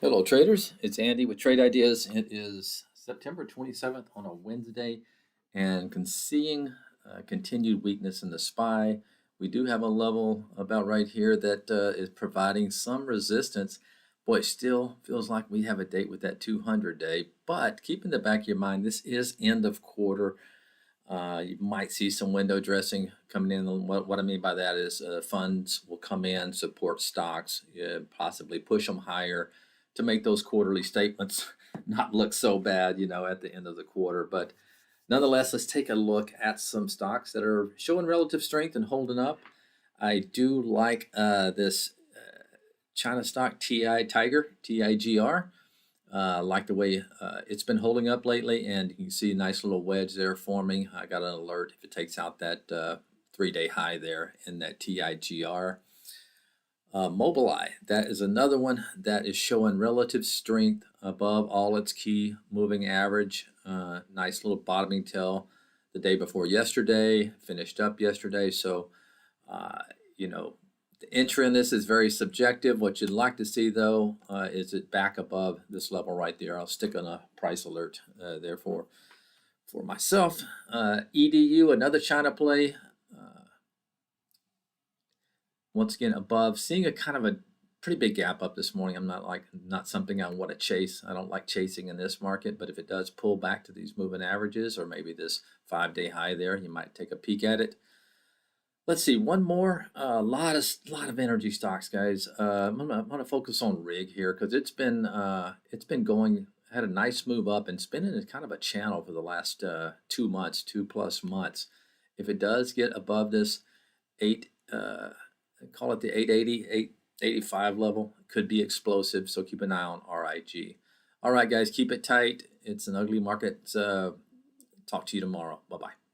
Hello, traders. It's Andy with Trade Ideas. It is September 27th on a Wednesday, and seeing continued weakness in the SPY. We do have a level about right here that is providing some resistance. Boy, it still feels like we have a date with that 200 day, but keep in the back of your mind, this is end of quarter. You might see some window dressing coming in. What I mean by that is funds will come in, support stocks, possibly push them higher to make those quarterly statements not look so bad, at the end of the quarter. But nonetheless, let's take a look at some stocks that are showing relative strength and holding up. I do like this China stock TIGR. Like the way it's been holding up lately, and you can see a nice little wedge there forming. I got an alert if it takes out that 3-day high there in that TIGR. Mobileye, that is another one that is showing relative strength above all its key moving average. Nice little bottoming tail the day before yesterday, finished up yesterday. So, uh, you know, the entry in this is very subjective. What you'd like to see, though, is it back above this level right there. I'll stick on a price alert there for myself. EDU, another China play. Once again, above, seeing a kind of a pretty big gap up this morning. I'm not something I want to chase. I don't like chasing in this market, but if it does pull back to these moving averages or maybe this 5-day high there, you might take a peek at it. Let's see, one more. A lot of energy stocks, guys. I'm gonna focus on rig here because it's been going, had a nice move up and spinning in kind of a channel for the last 2 months, 2+ months. If it does get above this eight, call it the 880, 885 level, could be explosive. So keep an eye on RIG. All right, guys, keep it tight. It's an ugly market. Talk to you tomorrow. Bye bye.